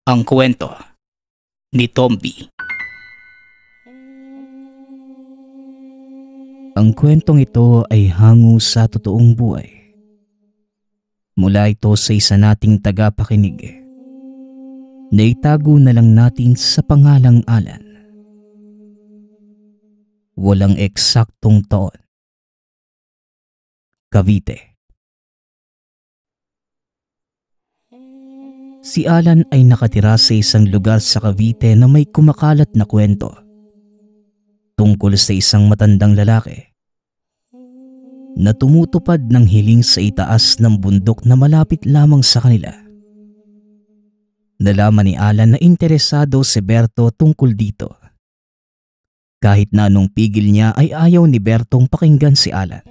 Ang kwento ni Tomby. Ang kwentong ito ay hango sa totoong buhay. Mula ito sa isa nating tagapakinig na itago na lang natin sa pangalang Alan. Walang eksaktong taon. Cavite. Si Alan ay nakatira sa isang lugar sa Cavite na may kumakalat na kwento tungkol sa isang matandang lalaki na tumutupad ng hiling sa itaas ng bundok na malapit lamang sa kanila. Nalaman ni Alan na interesado si Berto tungkol dito. Kahit na anong pigil niya ay ayaw ni Bertong pakinggan si Alan.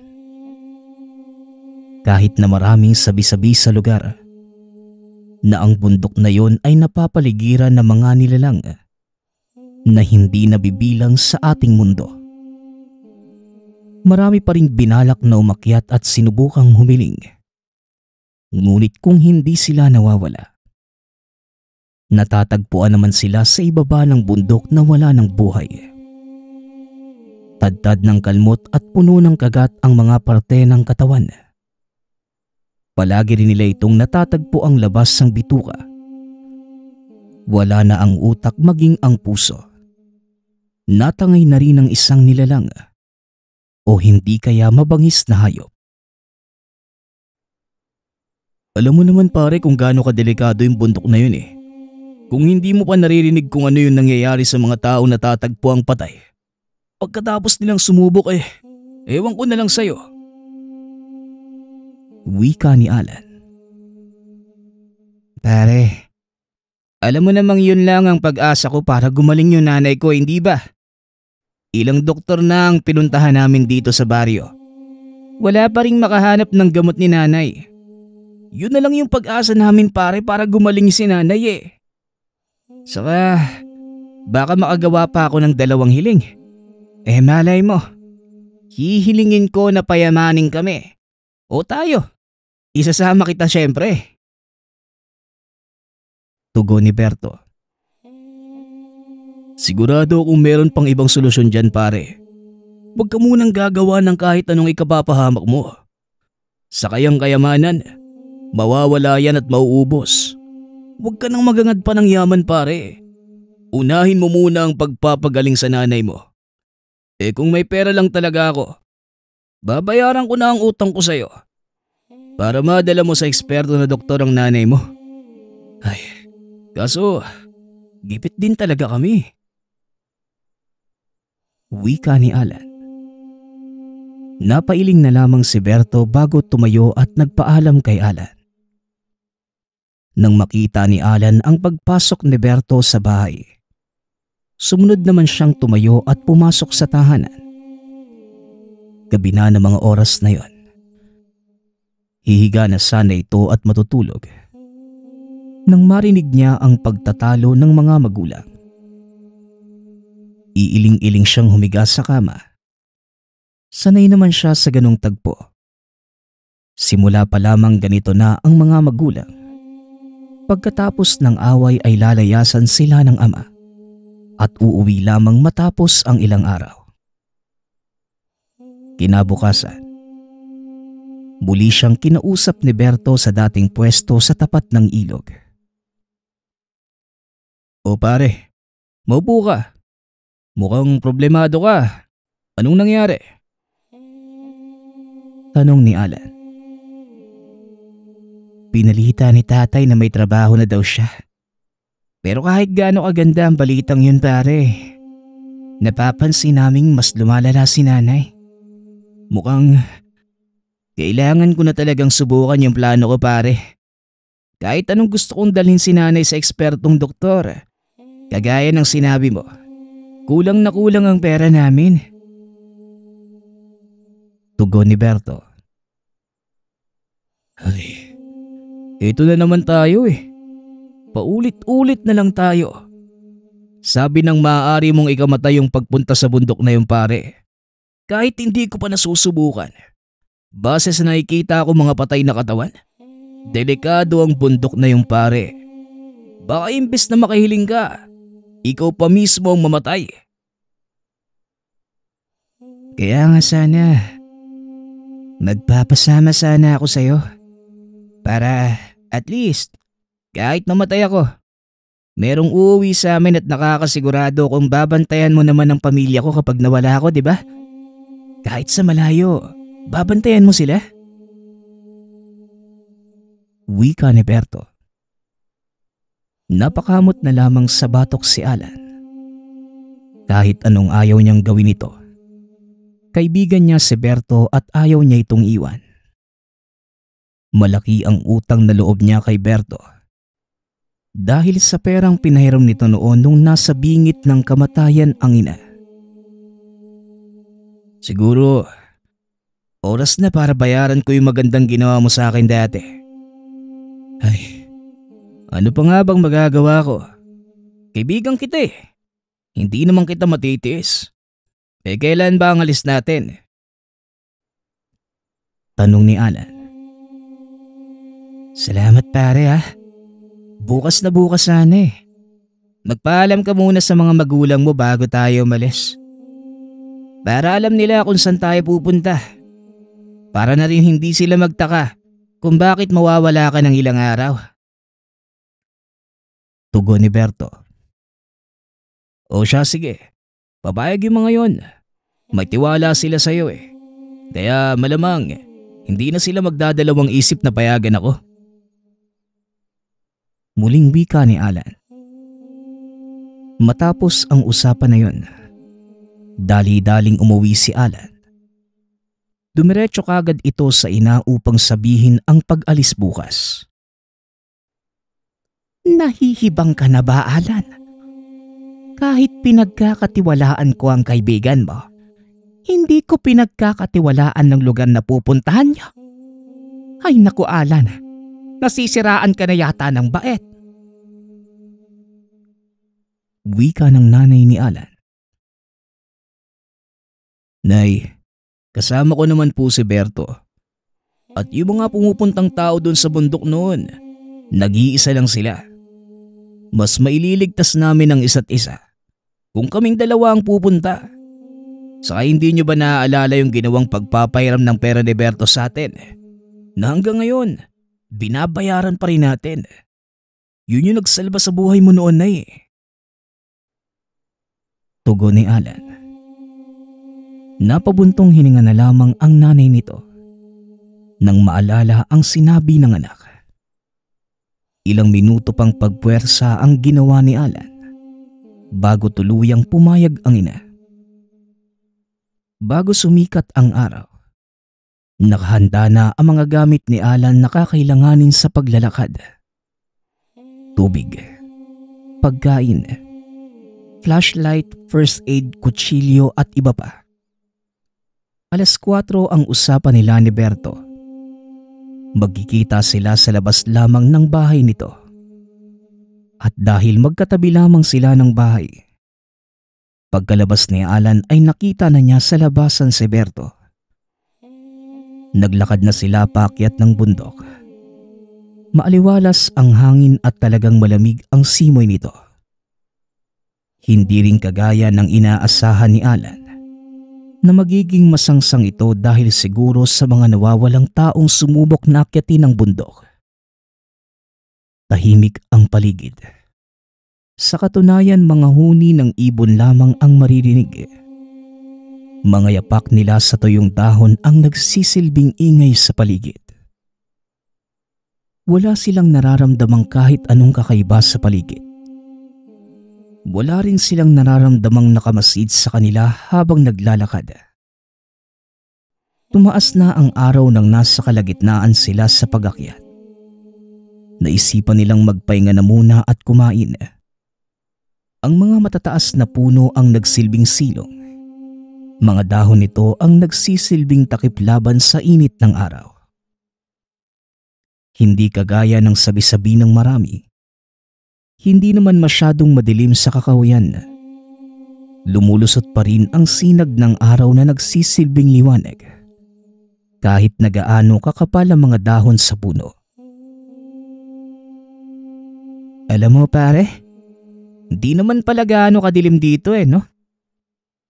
Kahit na maraming sabi-sabi sa lugar na ang bundok na yon ay napapaligiran ng mga nilalang na hindi nabibilang sa ating mundo. Marami pa ring binalak na umakyat at sinubukang humiling. Ngunit kung hindi sila nawawala, natatagpuan naman sila sa ibaba ng bundok na wala ng buhay. Tadtad ng kalmot at puno ng kagat ang mga parte ng katawan. Palagi rin nila itong natatagpo ang labas ng bituka. Wala na ang utak maging ang puso. Natangay na rin ang isang nilalang o hindi kaya mabangis na hayop. Alam mo naman pare kung gaano kadelikado yung bundok na yun eh. Kung hindi mo pa naririnig kung ano yung nangyayari sa mga taong natatagpo ang patay, pagkatapos nilang sumubok ewan ko na lang sa'yo. Wika ni Alan. Pare, alam mo namang yun lang ang pag-asa ko para gumaling yung nanay ko, hindi ba? Ilang doktor na ang pinuntahan namin dito sa baryo. Wala pa ring makahanap ng gamot ni nanay. Yun na lang yung pag-asa namin pare para gumaling si nanay eh. Saka, baka makagawa pa ako ng 2 hiling. Malay mo, hihilingin ko na payamanin kami. O tayo, isasama kita syempre. Tugon ni Berto. Sigurado kung meron pang ibang solusyon dyan pare. Huwag ka munang gagawa ng kahit anong ikapapahamak mo. Sa kayang kayamanan, mawawala yan at mauubos. Huwag ka nang magangad pa ng yaman pare. Unahin mo muna ang pagpapagaling sa nanay mo. Kung may pera lang talaga ako, babayaran ko na ang utang ko sa'yo. Para madala mo sa eksperto na doktor ang nanay mo. Kaso, gipit din talaga kami. Wika ni Alan. Napailing na lamang si Berto bago tumayo at nagpaalam kay Alan. Nang makita ni Alan ang pagpasok ni Berto sa bahay, sumunod naman siyang tumayo at pumasok sa tahanan. Gabi na ng mga oras na yon. Hihiga na sana ito at matutulog nang marinig niya ang pagtatalo ng mga magulang. Iiling-iling siyang humiga sa kama. Sanay naman siya sa ganong tagpo. Simula pa lamang ganito na ang mga magulang. Pagkatapos ng away ay lalayasan sila ng ama at uuwi lamang matapos ang ilang araw. Kinabukasan, muli siyang kinausap ni Berto sa dating pwesto sa tapat ng ilog. O pare, maupo ka. Mukhang problemado ka. Anong nangyari? Tanong ni Alan. Pinalita ni tatay na may trabaho na daw siya. Pero kahit gaano kaganda ang balitang yun pare, napapansin naming mas lumalala si nanay. Mukhang kailangan ko na talagang subukan yung plano ko pare. Kahit anong gusto kong dalhin si nanay sa ekspertong doktor, kagaya ng sinabi mo, kulang na kulang ang pera namin. Tugon ni Berto. Ito na naman tayo eh. Paulit-ulit na lang tayo. Sabi ng maaari mong ikamatay yung pagpunta sa bundok na yung pare. Kahit hindi ko pa nasusubukan. Base sa nakikita ko mga patay na katawan, delikado ang bundok na yung pare. Baka imbes na makahiling ka, ikaw pa mismo ang mamatay. Kaya nga sana, magpapasama sana ako sa'yo. Para at least, kahit mamatay ako, merong uuwi sa amin at nakakasigurado kung babantayan mo naman ang pamilya ko kapag nawala ako, di ba? Kahit sa malayo, babantayan mo sila. Wika ni Berto. Napakamot na lamang sa batok si Alan. Kahit anong ayaw niyang gawin ito, kaibigan niya si Berto at ayaw niya itong iwan. Malaki ang utang na loob niya kay Berto dahil sa perang pinahiram nito noon nung nasa bingit ng kamatayan ang ina. Siguro, oras na para bayaran ko yung magandang ginawa mo sa akin dati. Ay, ano pa nga bang magagawa ko? Kaibigan kita eh. Hindi naman kita matitiis. Kailan ba ang alis natin? Tanong ni Alan. Salamat pare ah. Bukas na bukas sana eh. Magpaalam ka muna sa mga magulang mo bago tayo umalis. Para alam nila kung saan tayo pupunta. Para na rin hindi sila magtaka kung bakit mawawala ka ng ilang araw. Tugon ni Berto. O siya sige, papayag yung mga yon. May tiwala sila sa'yo eh. Kaya malamang hindi na sila magdadalawang isip na payagan ako. Muling wika ni Alan. Matapos ang usapan na yon, dali-daling umuwi si Alan. Dumiretso kagad ito sa ina upang sabihin ang pag-alis bukas. Nahihibang ka na ba, Alan? Kahit pinagkakatiwalaan ko ang kaibigan mo, hindi ko pinagkakatiwalaan ng lugar na pupuntahan niyo. Ay naku Alan, nasisiraan ka na yata ng bait. Wika ng nanay ni Alan. Nay, kasama ko naman po si Berto. At yung mga pumupuntang tao doon sa bundok noon, nag-iisa lang sila. Mas maililigtas namin ang isa't isa kung kaming dalawa ang pupunta. Saka hindi nyo ba naaalala yung ginawang pagpapairam ng pera ni Berto sa atin? Na hanggang ngayon, binabayaran pa rin natin. Yun yung nagsalba sa buhay mo noon na eh. Tugon ni Alan. Napabuntong hininga na lamang ang nanay nito nang maalala ang sinabi ng anak. Ilang minuto pang pagpuwersa ang ginawa ni Alan bago tuluyang pumayag ang ina. Bago sumikat ang araw, nakahanda na ang mga gamit ni Alan na kakailanganin sa paglalakad. Tubig, pagkain, flashlight, first aid, kutsilyo at iba pa. 4:00 ang usapan nila ni Berto. Magkikita sila sa labas lamang ng bahay nito. At dahil magkatabi lamang sila ng bahay, pagkalabas ni Alan ay nakita na niya sa labasan si Berto. Naglakad na sila paakyat ng bundok. Maaliwalas ang hangin at talagang malamig ang simoy nito. Hindi rin kagaya ng inaasahan ni Alan na magiging masangsang ito dahil siguro sa mga nawawalang taong sumubok na akyatin ang bundok. Tahimik ang paligid. Sa katunayan, mga huni ng ibon lamang ang maririnig. Mga yapak nila sa tuyong dahon ang nagsisilbing ingay sa paligid. Wala silang nararamdamang kahit anong kakaiba sa paligid. Wala rin silang nararamdamang nakamasid sa kanila habang naglalakad. Tumaas na ang araw nang nasa kalagitnaan sila sa pag-akyat. Naisipan nilang magpahinga na muna at kumain. Ang mga matataas na puno ang nagsilbing silong. Mga dahon nito ang nagsisilbing takip laban sa init ng araw. Hindi kagaya ng sabi-sabi ng marami. Hindi naman masyadong madilim sa kakahuyan. Lumulusot pa rin ang sinag ng araw na nagsisilbing liwanag. Kahit na gaano kakapal ang mga dahon sa puno. Alam mo pare, hindi naman pala gaano kadilim dito no?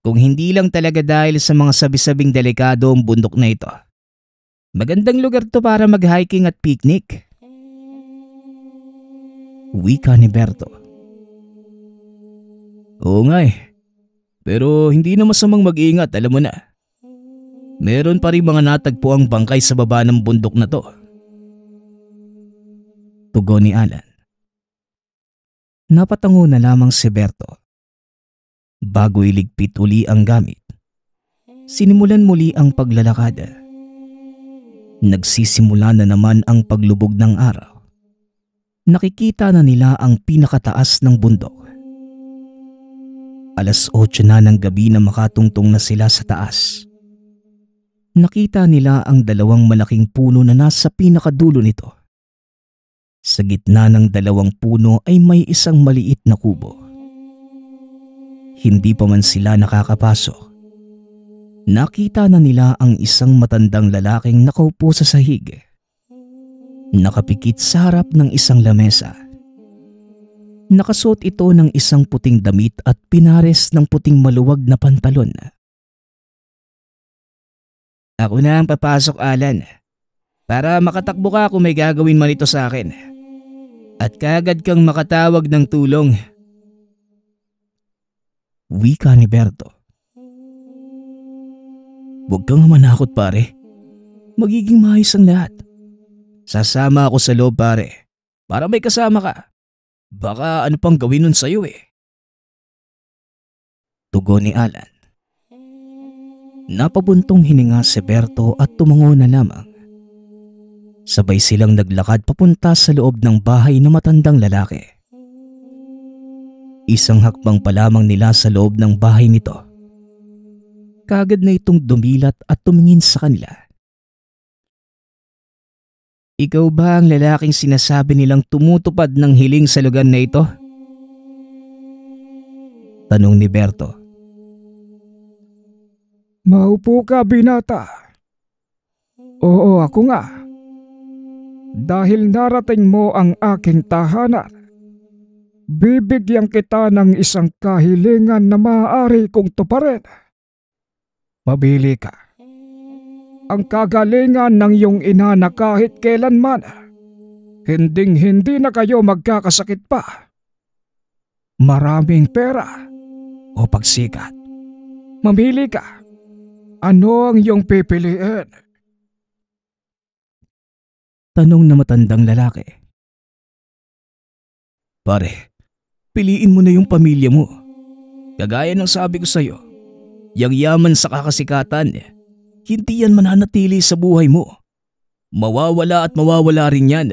Kung hindi lang talaga dahil sa mga sabi-sabing delikado ang bundok na ito. Magandang lugar to para mag-hiking at picnic. Wika ni Berto. Oo nga pero hindi na masamang mag-iingat, alam mo na. Meron pa rin mga natagpuang bangkay sa baba ng bundok na to. Tugon ni Alan. Napatango na lamang si Berto. Bago iligpit uli ang gamit, sinimulan muli ang paglalakad. Nagsisimula na naman ang paglubog ng araw. Nakikita na nila ang pinakataas ng bundok. 8:00 na ng gabi na makatungtong na sila sa taas. Nakita nila ang 2 malaking puno na nasa pinakadulo nito. Sa gitna ng 2 puno ay may isang maliit na kubo. Hindi pa man sila nakakapasok. Nakita na nila ang isang matandang lalaking nakaupo sa sahig. Nakapikit sa harap ng isang lamesa. Nakasuot ito ng isang puting damit at pinares ng puting maluwag na pantalon. Ako na ang papasok, Alan. Para makatakbo ka kung may gagawin man ito sa akin. At kaagad kang makatawag ng tulong. Wika ni Berto. Huwag kang manakot pare. Magiging maayos ang lahat. Sasama ako sa loob pare. Para may kasama ka. Baka ano pang gawin nun sa'yo Tugon ni Alan. Napabuntong hininga si Berto at tumango na lamang. Sabay silang naglakad papunta sa loob ng bahay na matandang lalaki. Isang hakbang pa lamang nila sa loob ng bahay nito. Kaagad na itong dumilat at tumingin sa kanila. Ikaw ba ang lalaking sinasabi nilang tumutupad ng hiling sa lugar na ito? Tanong ni Berto. Maupo ka, binata. Oo, ako nga. Dahil narating mo ang aking tahanan, bibigyan kita ng isang kahilingan na maaari kong tuparin. Mabili ka. Ang kagalingan ng iyong ina na kahit kailanman, hinding-hindi na kayo magkakasakit pa. Maraming pera o pagsikat. Mamili ka. Ano ang iyong pipiliin? Tanong na matandang lalaki. Pare, piliin mo na yung pamilya mo. Kagaya ng sabi ko sa'yo, yang yaman sa kakasikatan, hindi yan mananatili sa buhay mo. Mawawala at mawawala rin yan.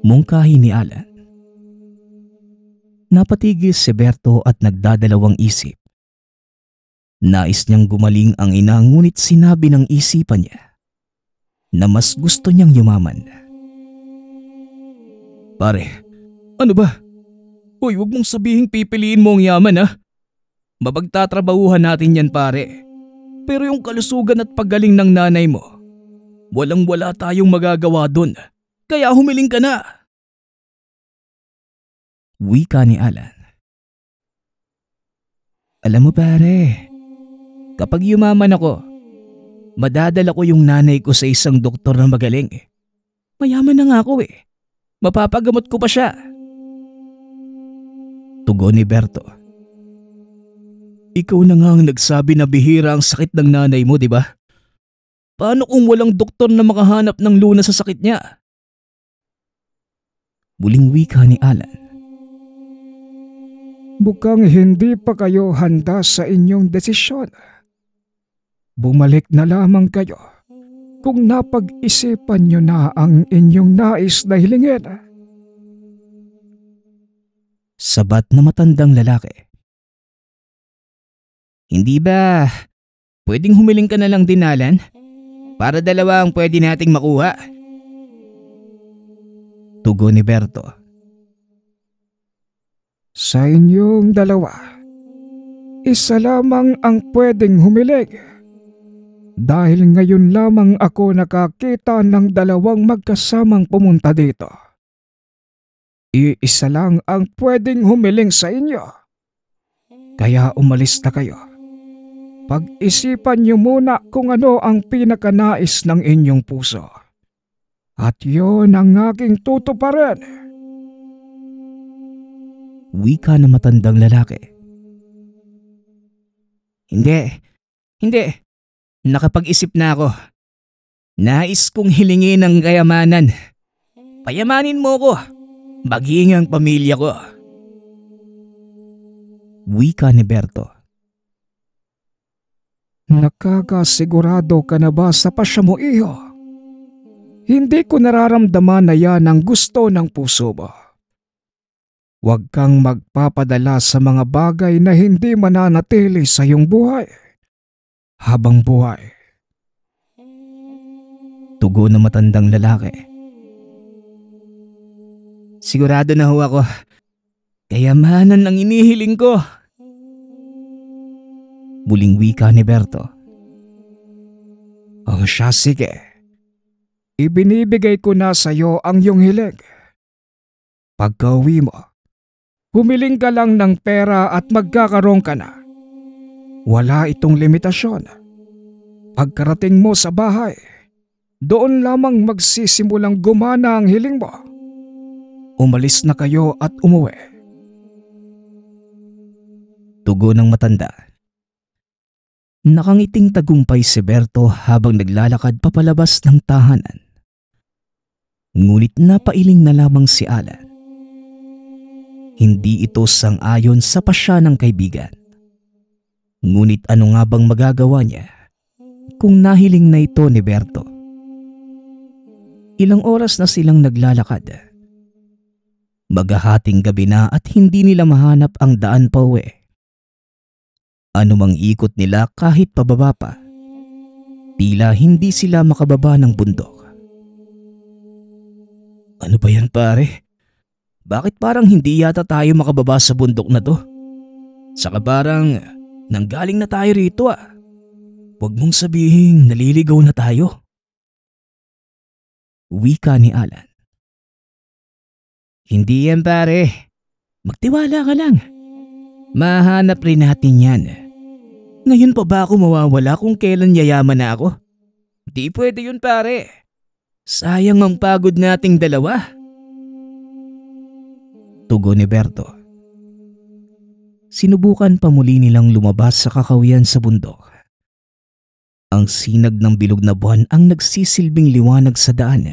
Mungkahi ni Alan. Napatigil si Berto at nagdadalawang isip. Nais niyang gumaling ang ina ngunit sinabi ng isipan niya na mas gusto niyang yumaman. Pare, ano ba? Hoy, huwag mong sabihing pipiliin mo ang yaman ha. Mapagtatrabahuhan natin yan pare. Pero yung kalusugan at paggaling ng nanay mo, walang-wala tayong magagawa dun. Kaya humiling ka na. Wika ni Alan. Alam mo pare, kapag yumaman ako, madadala ko yung nanay ko sa isang doktor na magaling. Mayaman na nga ako Mapapagamot ko pa siya. Tugon ni Berto. Ikaw na nga ang nagsabi na bihira ang sakit ng nanay mo, di ba? Paano kung walang doktor na makahanap ng lunas sa sakit niya? Muling wika ni Alan. Mukhang hindi pa kayo handa sa inyong desisyon. Bumalik na lamang kayo kung napag-isipan nyo na ang inyong nais na hilingin. Sabat na matandang lalaki. Hindi ba pwedeng humiling ka na lang din, Alan? Para dalawa ang pwede nating makuha. Tugon ni Berto. Sa inyong dalawa, isa lamang ang pwedeng humiling. Dahil ngayon lamang ako nakakita ng 2 magkasamang pumunta dito. Iisa lang ang pwedeng humiling sa inyo. Kaya umalis na kayo. Pag-isipan niyo muna kung ano ang pinakanais ng inyong puso. At yun ang aking tutuparin. Wika na matandang lalaki. Hindi. Nakapag-isip na ako. Nais kong hilingin ang kayamanan. Payamanin mo ko. Maging ang pamilya ko. Wika ni Berto. Nakakasigurado ka na ba sa pasya mo, iho? Hindi ko nararamdaman na yan ang gusto ng puso mo. Huwag kang magpapadala sa mga bagay na hindi mananatili sa iyong buhay. Habang buhay. Tugon ng matandang lalaki. Sigurado na ho ako. Kayamanan ang inihiling ko. Muling wika ni Berto. O siya, sige. Ibinibigay ko na sa iyo ang iyong hiling. Pagka-uwi mo, humiling ka lang ng pera at magkakaroon ka na. Wala itong limitasyon. Pagkarating mo sa bahay, doon lamang magsisimulang gumana ang hiling mo. Umalis na kayo at umuwi. Tugon ng matanda. Nakangiting tagumpay si Berto habang naglalakad papalabas ng tahanan. Ngunit napailing na lamang si Alan. Hindi ito sang-ayon sa pasya ng kaibigan. Ngunit ano nga bang magagawa niya kung nahiling na ito ni Berto? Ilang oras na silang naglalakad. Maghahating gabi na at hindi nila mahanap ang daan pa uwi. Anumang ikot nila kahit pababa pa, tila hindi sila makababa ng bundok. Ano ba yan, pare? Bakit parang hindi yata tayo makababa sa bundok na to? Saka parang nanggaling na tayo rito ah. Huwag mong sabihin naliligaw na tayo. Wika ni Alan. Hindi yan, pare. Magtiwala ka lang. Mahanap rin natin yan. Ngayon pa ba ako mawawala kung kailan yayaman na ako? Di pwede yun, pare. Sayang ang pagod nating dalawa. Tugon ni Berto. Sinubukan pa muli nilang lumabas sa kakawian sa bundok. Ang sinag ng bilog na buwan ang nagsisilbing liwanag sa daan.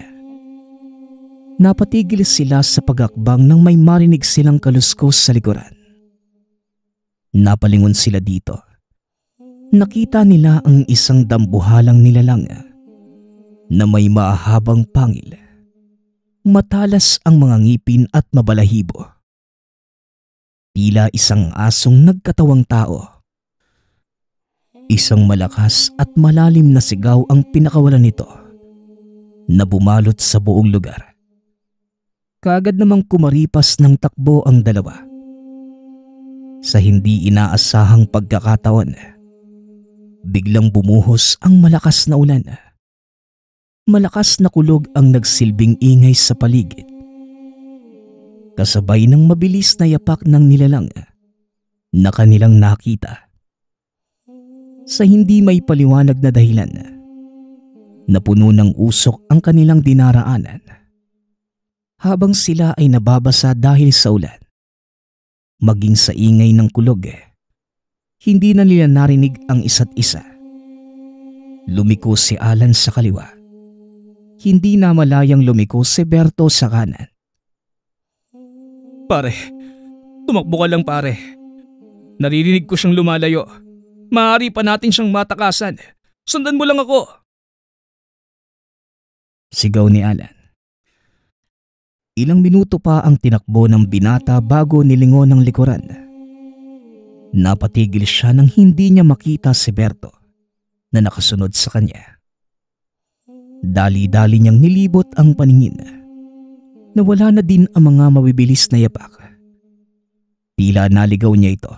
Napatigil sila sa pag-akbang nang may marinig silang kaluskos sa likuran. Napalingon sila dito. Nakita nila ang isang dambuhalang nilalang na may mahabang pangil. Matalas ang mga ngipin at mabalahibo. Tila isang asong nagkatawang tao. Isang malakas at malalim na sigaw ang pinakawalan nito na bumalot sa buong lugar. Kaagad namang kumaripas ng takbo ang dalawa. Sa hindi inaasahang pagkakataon, biglang bumuhos ang malakas na ulan. Malakas na kulog ang nagsilbing ingay sa paligid. Kasabay ng mabilis na yapak ng nilalang na kanilang nakita. Sa hindi may paliwanag na dahilan, napuno ng usok ang kanilang dinaraanan. Habang sila ay nababasa dahil sa ulan, maging sa ingay ng kulog, hindi na nila narinig ang isa't isa. Lumiko si Alan sa kaliwa. Hindi na malayang lumiko si Berto sa kanan. Pare, tumakbo ka lang, pare. Naririnig ko siyang lumalayo. Maaari pa natin siyang matakasan. Sundan mo lang ako. Sigaw ni Alan. Ilang minuto pa ang tinakbo ng binata bago nilingon ng likuran. Napatigil siya nang hindi niya makita si Berto na nakasunod sa kanya. Dali-dali niyang nilibot ang paningin. Nawala na din ang mga mabibilis na yapak. Tila naligaw niya ito.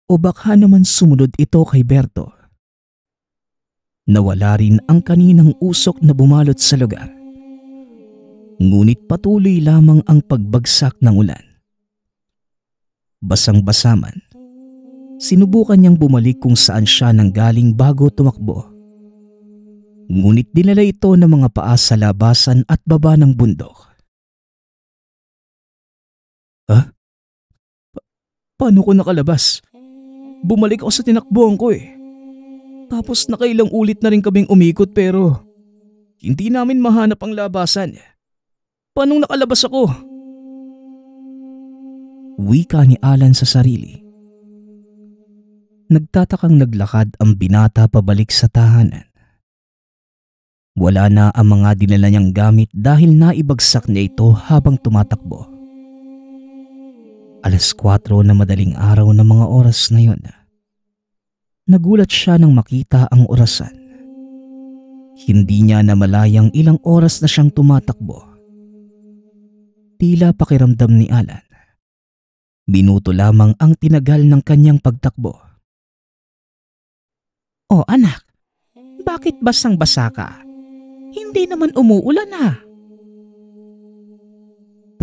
O baka naman sumunod ito kay Berto. Nawala rin ang kaninang usok na bumalot sa lugar. Ngunit patuloy lamang ang pagbagsak ng ulan. Basang-basa man, sinubukan niyang bumalik kung saan siya nanggaling bago tumakbo. Ngunit dinala ito ng mga paa sa labasan at baba ng bundok. Paano ko nakalabas? Bumalik ako sa tinakbuhan ko eh. Tapos nakailang ulit na rin kaming umikot pero hindi namin mahanap ang labasan. Paano nakalabas ako? Wika ni Alan sa sarili. Nagtatakang naglakad ang binata pabalik sa tahanan. Wala na ang mga dinala niyang gamit dahil naibagsak niya ito habang tumatakbo. 4:00 na madaling araw na mga oras na yon. Nagulat siya nang makita ang orasan. Hindi niya namalayang ilang oras na siyang tumatakbo. Tila pakiramdam ni Alan, minuto lamang ang tinagal ng kanyang pagtakbo. "Oh anak, bakit basang-basa ka? Hindi naman umuulan ha?"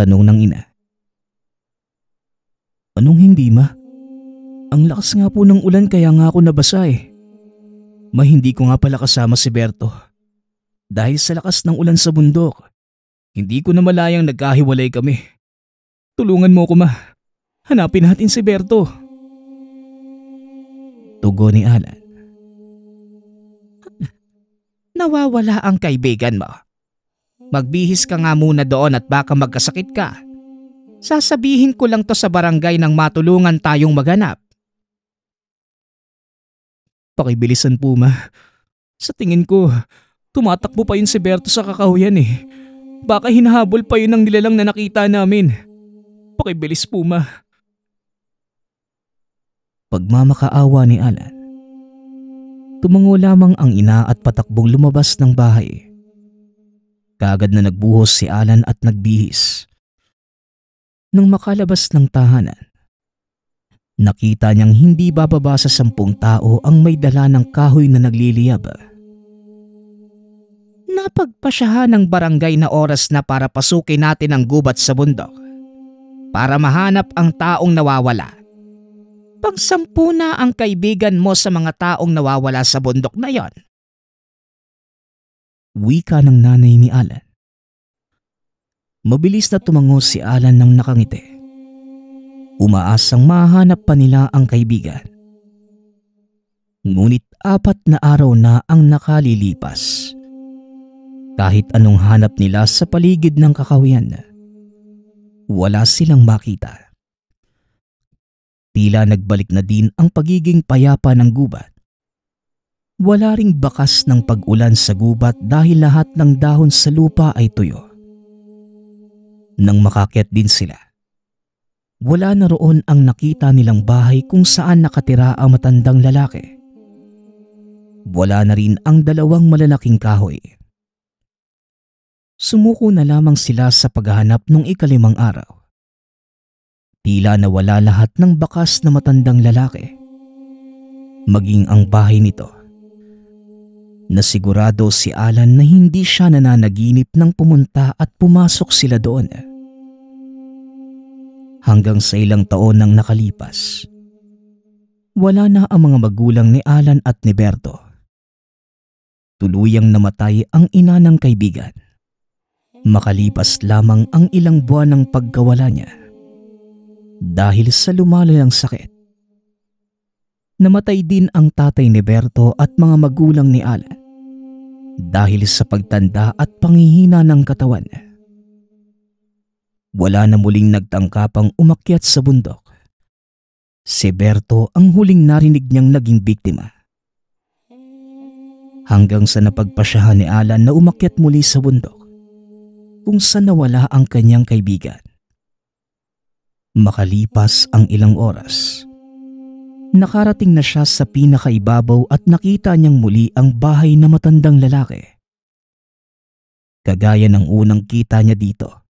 Tanong ng ina. "Anong hindi ma? Ang lakas nga po ng ulan kaya nga ako nabasa eh. Ma, hindi ko nga pala kasama si Berto. Dahil sa lakas ng ulan sa bundok, hindi ko na malayang nagkahiwalay kami. Tulungan mo ko ma. Hanapin natin si Berto." Tugon ni Alan. "Nawawala ang kaibigan mo. Magbihis ka nga muna doon at baka magkasakit ka. Sasabihin ko lang to sa barangay nang matulungan tayong maghanap." "Pakibilisan po ma. Sa tingin ko, tumatakbo pa yun si Berto sa kakahuyan eh. Baka hinahabol pa yun ng nilalang na nakita namin. Pakibilis po ma." Pagmamakaawa ni Alan, tumango lamang ang ina at patakbong lumabas ng bahay. Kaagad na nagbuhos si Alan at nagbihis. Nang makalabas ng tahanan, nakita niyang hindi bababa sa 10 tao ang may dala ng kahoy na nagliliyab. Napagpasyahan ng barangay na oras na para pasukin natin ang gubat sa bundok para mahanap ang taong nawawala. Pang-10 na ang kaibigan mo sa mga taong nawawala sa bundok na yon. Wika ng nanay ni Alan. Mabilis na tumango si Alan nang nakangiti. Umaasang mahanap pa nila ang kaibigan. Ngunit 4 na araw na ang nakalilipas. Kahit anong hanap nila sa paligid ng kakahuyan, wala silang makita. Tila nagbalik na din ang pagiging payapa ng gubat. Wala ring bakas ng pag-ulan sa gubat dahil lahat ng dahon sa lupa ay tuyo. Nang makakyat din sila, wala na roon ang nakita nilang bahay kung saan nakatira ang matandang lalaki. Wala na rin ang 2 malalaking kahoy. Sumuko na lamang sila sa paghahanap nung 5 araw. Tila nawala lahat ng bakas na matandang lalaki. Maging ang bahay nito. Nasigurado si Alan na hindi siya nananaginip nang pumunta at pumasok sila doon. Hanggang sa ilang taon nang nakalipas, wala na ang mga magulang ni Alan at ni Berto. Tuluyang namatay ang ina ng kaibigan. Makalipas lamang ang ilang buwan ng pagkawala niya. Dahil sa lumalalang sakit, namatay din ang tatay ni Berto at mga magulang ni Alan dahil sa pagtanda at panghihina ng katawan. Wala na muling nagtangkapang umakyat sa bundok. Si Berto ang huling narinig niyang naging biktima. Hanggang sa napagpasyahan ni Alan na umakyat muli sa bundok kung saan nawala ang kanyang kaibigan. Makalipas ang ilang oras, nakarating na siya sa pinakaibabaw at nakita niyang muli ang bahay na matandang lalaki. Kagaya ng unang kita niya dito,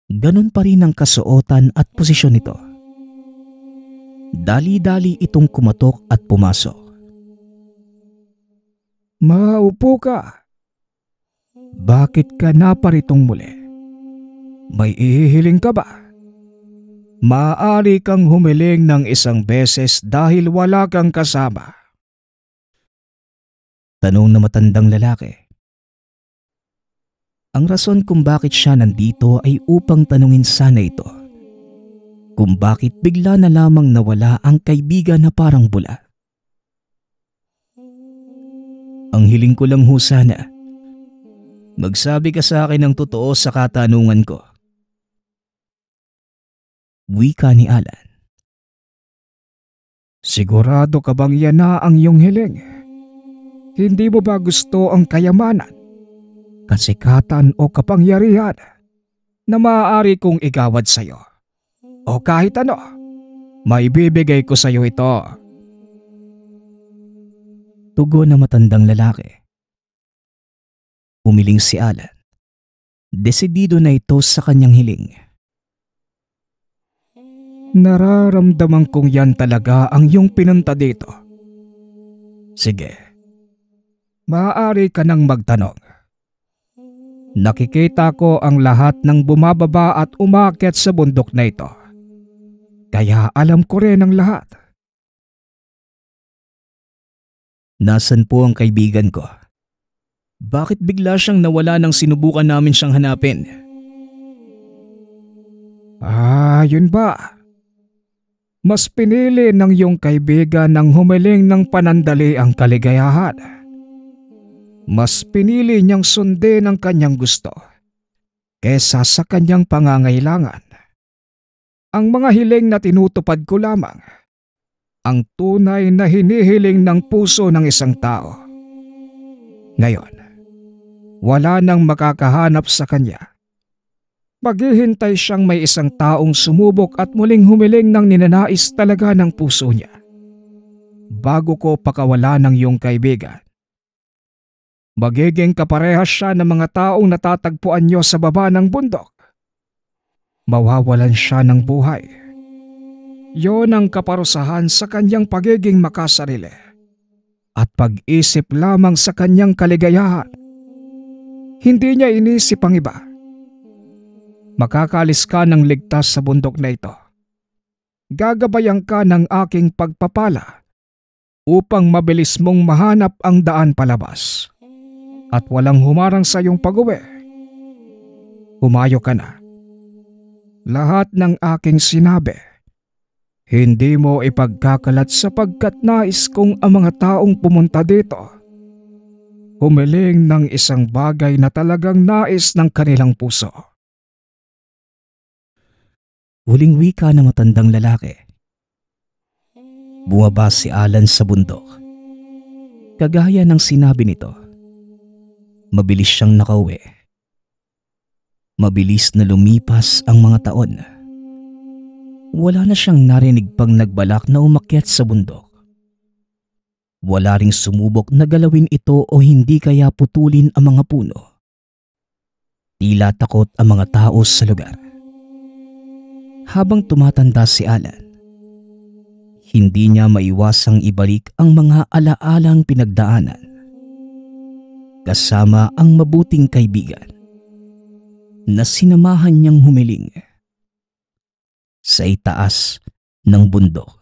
ganun pa rin ang kasuotan at posisyon nito. Dali-dali itong kumatok at pumasok. "Maupo ka. Bakit ka naparitong muli?" May ihihiling ka ba? Maaari kang humiling ng isang beses dahil wala kang kasama. Tanong na matandang lalaki. Ang rason kung bakit siya nandito ay upang tanungin sana ito kung bakit bigla na lamang nawala ang kaibigan na parang bula. Ang hiling ko lang ho sana, magsabi ka sa akin ng totoo sa katanungan ko. Wika ni Alan. Sigurado ka bang yan na ang iyong hiling? Hindi mo ba gusto ang kayamanan, kasikatan o kapangyarihan na maaari kong igawad sa iyo? O kahit ano, maibibigay ko sa iyo ito. Tugon na matandang lalaki. Umiling si Alan. Desidido na ito sa kanyang hiling. Nararamdaman kong yan talaga ang iyong pinunta dito. Sige, maaari ka nang magtanong. Nakikita ko ang lahat ng bumababa at umakyat sa bundok na ito. Kaya alam ko rin ang lahat. Nasaan po ang kaibigan ko? Bakit bigla siyang nawala nang sinubukan namin siyang hanapin? Yun ba? Mas pinili ng iyong kaibigan ng humiling ng panandali ang kaligayahan. Mas pinili niyang sundin ang kanyang gusto kesa sa kanyang pangangailangan. Ang mga hiling na tinutupad ko lamang, ang tunay na hinihiling ng puso ng isang tao. Ngayon, wala nang makakahanap sa kanya. Maghihintay siyang may isang taong sumubok at muling humiling ng ninanais talaga ng puso niya bago ko pakawala ng iyong kaibigan. Magiging kaparehas siya ng mga taong natatagpuan niyo sa baba ng bundok. Mawawalan siya ng buhay. Yon ang kaparusahan sa kanyang pagiging makasarili at pag-isip lamang sa kanyang kaligayahan. Hindi niya inisip ang iba. Makakalis ka ng ligtas sa bundok na ito. Gagabayan ka ng aking pagpapala upang mabilis mong mahanap ang daan palabas at walang humarang sa iyong pag-uwi. Humayo ka na. Lahat ng aking sinabi, hindi mo ipagkakalat sapagkat nais kong ang mga taong pumunta dito humiling ng isang bagay na talagang nais ng kanilang puso. Huling wika na matandang lalaki. Bumaba si Alan sa bundok. Kagaya ng sinabi nito, mabilis siyang nakauwi. Mabilis na lumipas ang mga taon. Wala na siyang narinig pang nagbalak na umakyat sa bundok. Wala ring sumubok na galawin ito o hindi kaya putulin ang mga puno. Tila takot ang mga tao sa lugar. Habang tumatanda si Alan, hindi niya maiwasang ibalik ang mga alaalang pinagdaanan kasama ang mabuting kaibigan na sinamahan niyang humiling sa itaas ng bundok.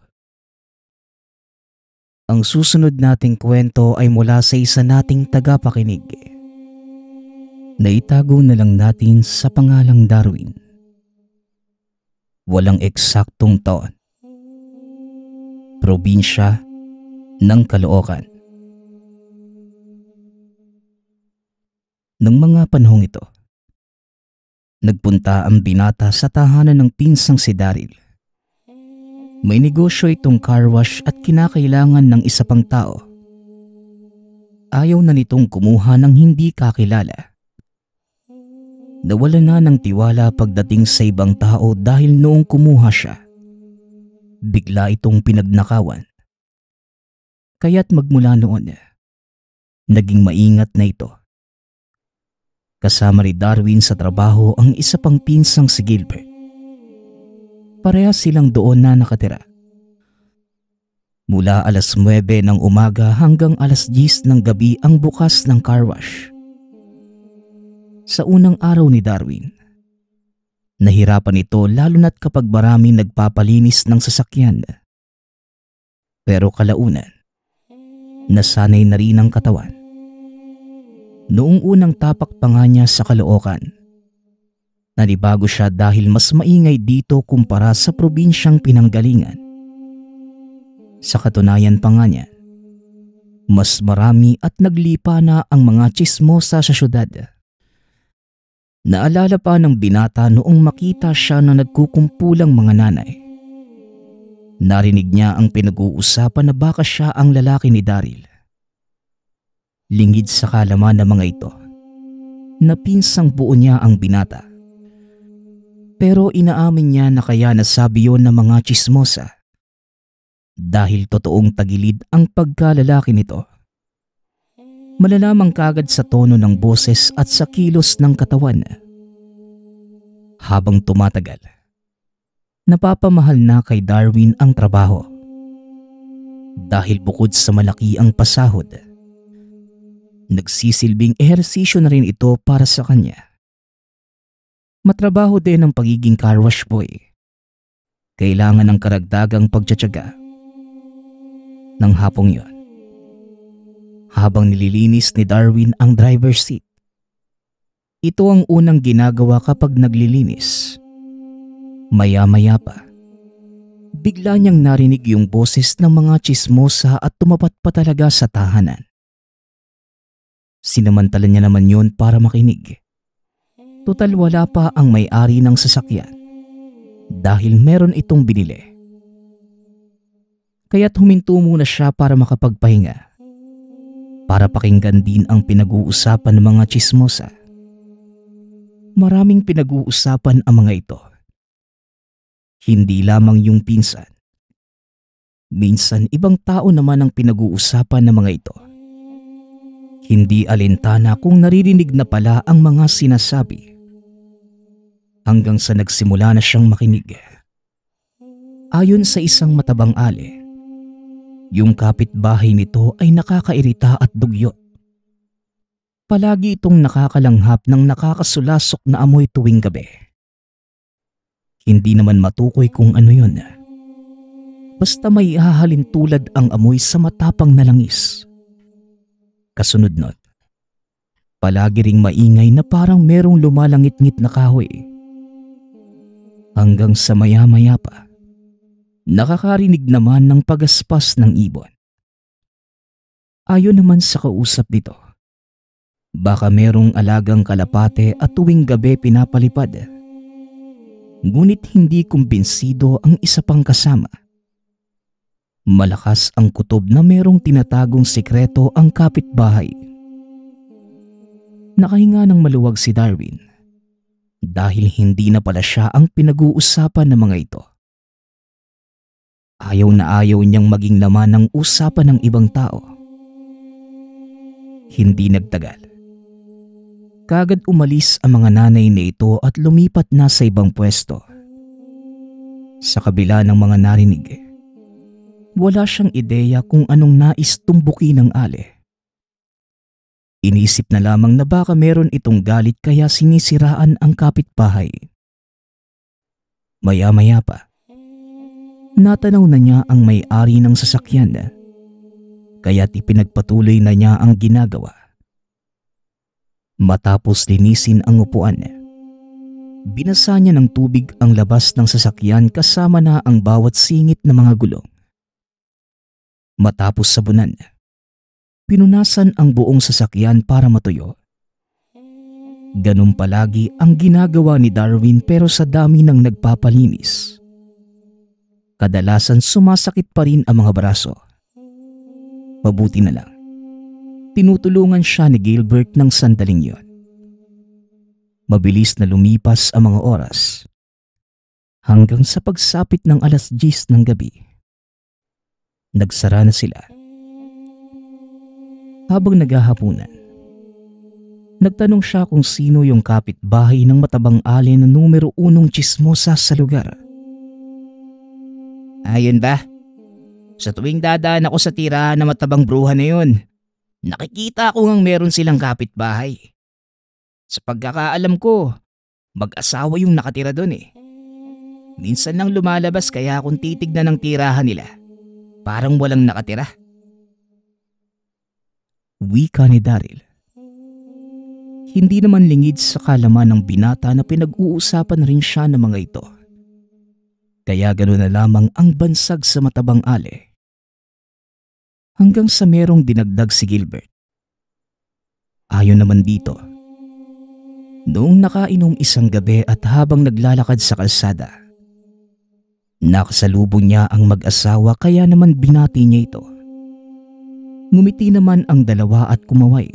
Ang susunod nating kwento ay mula sa isa nating tagapakinig. Naitago na lang natin sa pangalang Darwin. Walang eksaktong taon. Probinsya ng Caloocan. Nang mga panahong ito, nagpunta ang binata sa tahanan ng pinsang si Daryl. May negosyo itong car wash at kinakailangan ng isa pang tao. Ayaw na nitong kumuha ng hindi kakilala. Nawala na ng tiwala pagdating sa ibang tao dahil noong kumuha siya, bigla itong pinagnakawan. Kaya't magmula noon, naging maingat na ito. Kasama ni Darwin sa trabaho ang isa pang pinsang si Gilbert. Parehas silang doon na nakatira. Mula alas 9 ng umaga hanggang alas 10 ng gabi ang bukas ng car wash. Sa unang araw ni Darwin, Nahirapan ito lalo na't kapag maraming nagpapalinis ng sasakyan. Pero kalaunan, nasanay na rin ang katawan. Noong unang tapak pa nga niya sa Caloocan, nanibago siya dahil mas maingay dito kumpara sa probinsyang pinanggalingan. Sa katunayan pa nga niya, mas marami at naglipa na ang mga tsismosa sa syudad. Naalala pa ng binata noong makita siya na nagkukumpulang mga nanay. Narinig niya ang pinag-uusapan na baka siya ang lalaki ni Daryl. Lingid sa kalaman ng mga ito, napinsang buo niya ang binata. Pero inaamin niya na kaya nasabi yon ng mga tsismosa dahil totoong tagilid ang pagkalalaki nito. Malalamang kagad sa tono ng boses at sa kilos ng katawan. Habang tumatagal, napapamahal na kay Darwin ang trabaho. Dahil bukod sa malaki ang pasahod, nagsisilbing ehersisyo na rin ito para sa kanya. Matrabaho din ang pagiging car wash boy. Kailangan ng karagdagang pagtsatsaga. Nang hapong yon, habang nililinis ni Darwin ang driver's seat, ito ang unang ginagawa kapag naglilinis. Maya-maya pa, bigla niyang narinig yung boses ng mga tsismosa at tumapat pa talaga sa tahanan. Sinamantala niya naman yon para makinig. Total wala pa ang may-ari ng sasakyan dahil meron itong binili. Kaya't huminto muna siya para makapagpahinga, para pakinggan din ang pinag-uusapan ng mga tsismosa. Maraming pinag-uusapan ang mga ito. Hindi lamang yung pinsan. Minsan ibang tao naman ang pinag-uusapan ng mga ito. Hindi alintana kung naririnig na pala ang mga sinasabi. Hanggang sa nagsimula na siyang makinig. Ayon sa isang matabang ale, yung kapitbahay nito ay nakakairita at dugyot. Palagi itong nakakalanghap ng nakakasulasok na amoy tuwing gabi. Hindi naman matukoy kung ano yun. Basta may hahalin tulad ang amoy sa matapang na langis. Kasunod nun, palagi ring maingay na parang merong lumalangit-ngit na kahoy. Hanggang sa maya-maya pa, nakakarinig naman ng pagaspas ng ibon. Ayon naman sa kausap dito, baka merong alagang kalapate at tuwing gabi pinapalipad. Ngunit hindi kumbinsido ang isa pang kasama. Malakas ang kutob na merong tinatagong sikreto ang kapitbahay. Nakahinga ng maluwag si Darwin dahil hindi na pala siya ang pinag-uusapan ng mga ito. Ayaw na ayaw niyang maging laman ng usapan ng ibang tao. Hindi nagtagal, kagad umalis ang mga nanay na ito at lumipat na sa ibang pwesto. Sa kabila ng mga narinig, wala siyang ideya kung anong nais tumbukin ng ale. Inisip na lamang na baka meron itong galit kaya sinisiraan ang kapitbahay. Maya-maya pa, natanaw na niya ang may-ari ng sasakyan, kaya't ipinagpatuloy na niya ang ginagawa. Matapos linisin ang upuan, binasa niya ng tubig ang labas ng sasakyan kasama na ang bawat singit na mga gulong. Matapos sabunan, pinunasan ang buong sasakyan para matuyo. Ganun palagi ang ginagawa ni Darwin pero sa dami ng nagpapalinis, kadalasan sumasakit pa rin ang mga braso. Mabuti na lang, tinutulungan siya ni Gilbert ng sandaling yon. Mabilis na lumipas ang mga oras hanggang sa pagsapit ng 10:00 ng gabi. Nagsara na sila. Habang naghahapunan, nagtanong siya kung sino yung kapitbahay ng matabang ale na numero 1 tsismosa sa lugar. Ayun ba? Sa tuwing dadaan ako sa tirahan na matabang bruha na yun, nakikita ko ngang meron silang kapitbahay. Sa pagkakaalam ko, Mag-asawa yung nakatira doon eh. Minsan lang lumalabas kaya kung titignan ng tirahan nila, parang walang nakatira. Wika ni Daryl. Hindi naman lingid sa kalaman ng binata na pinag-uusapan rin siya ng mga ito. Kaya gano'n na lamang ang bansag sa matabang ale. Hanggang sa merong dinagdag si Gilbert. Ayon naman dito, noong nakainom isang gabi at habang naglalakad sa kalsada, nakasalubong niya ang mag-asawa kaya naman binati niya ito. Ngumiti naman ang dalawa at kumaway.